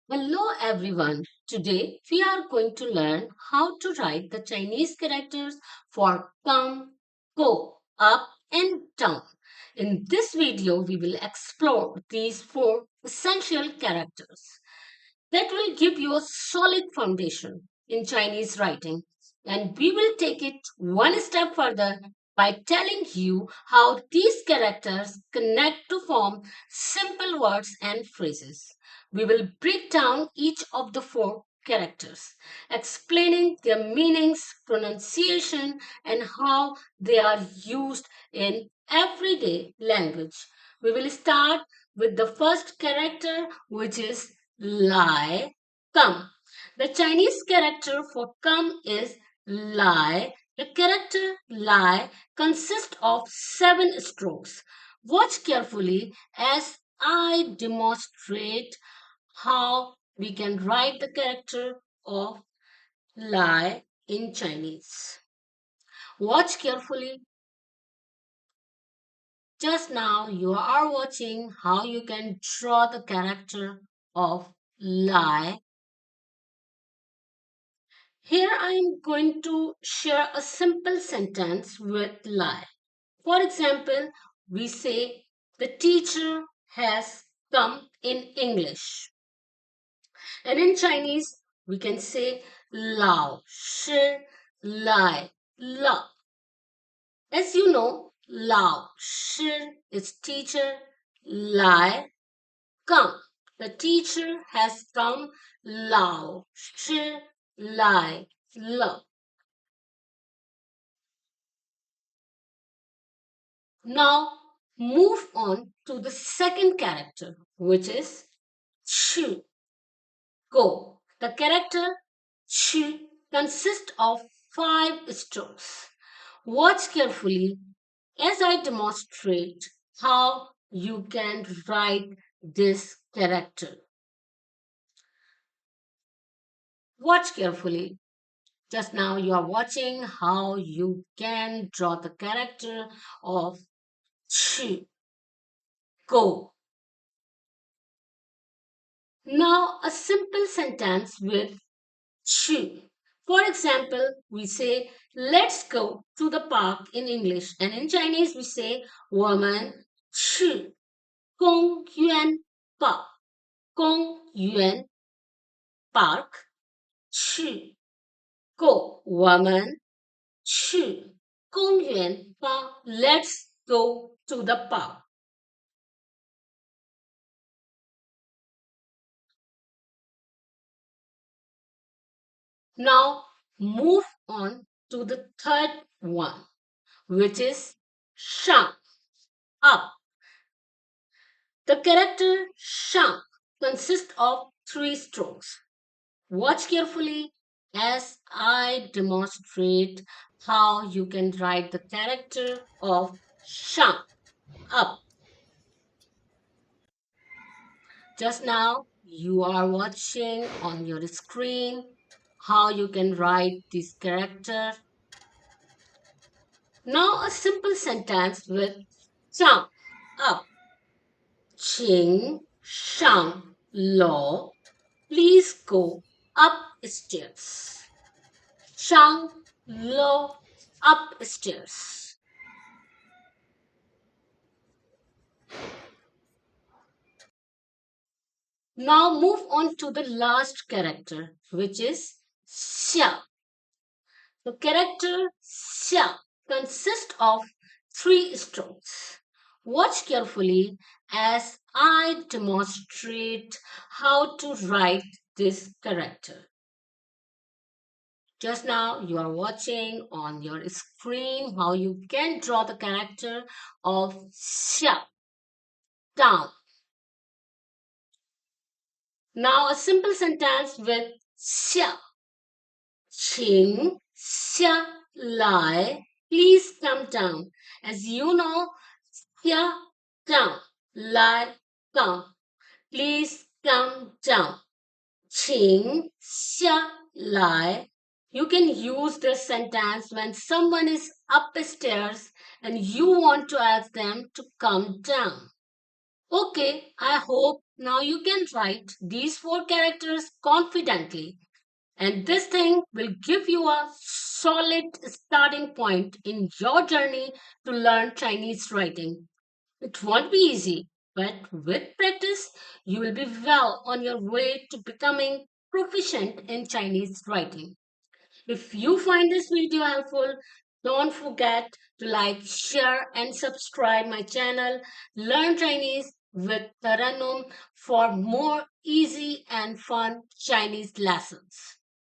Hello everyone. Today we are going to learn how to write the Chinese characters for come, go, up and down. In this video we will explore these four essential characters that will give you a solid foundation in Chinese writing. And we will take it one step further by telling you how these characters connect to form simple words and phrases. We will break down each of the four characters, explaining their meanings, pronunciation, and how they are used in everyday language. We will start with the first character, which is lie, come. The Chinese character for come is lie. The character lie consists of seven strokes. Watch carefully as I demonstrate how we can write the character of lie in Chinese. Watch carefully. Just now you are watching how you can draw the character of lie. Here I am going to share a simple sentence with lie. For example, we say the teacher has come in English. And in Chinese, we can say Lao Shi Lai La. As you know, Lao Shi is teacher, Lai come. The teacher has come, Lao Shi Lai La. Now move on to the second character, which is chu, go. The character chu consists of five strokes. Watch carefully as I demonstrate how you can write this character. Watch carefully. Just now you are watching how you can draw the character of chu, go. Now, a simple sentence with chu. For example, we say, let's go to the park in English. And in Chinese, we say, 我们去公园吧。公园 park 去 go 我们去公园吧 let's go to the park. Now move on to the third one, which is shang, up. The character shang consists of three strokes. Watch carefully as I demonstrate how you can write the character of shang, up. Just now, you are watching on your screen how you can write this character. Now, a simple sentence with shang, up. 请上楼 Please go upstairs. 上楼 upstairs. Now move on to the last character, which is 下. The character 下 consists of three strokes. Watch carefully as I demonstrate how to write this character. Just now you are watching on your screen how you can draw the character of 下 down. Now a simple sentence with 下. 请下来 Please come down. As you know, 下 down, 来 come. Please come down. 请下来 You can use this sentence when someone is upstairs and you want to ask them to come down. Okay, I hope now you can write these four characters confidently. And this thing will give you a solid starting point in your journey to learn Chinese writing. It won't be easy, but with practice, you will be well on your way to becoming proficient in Chinese writing. If you find this video helpful, don't forget to like, share, and subscribe my channel, Learn Chinese with Taranum, for more easy and fun Chinese lessons.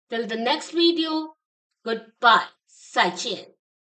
Till the next video, goodbye. 再见.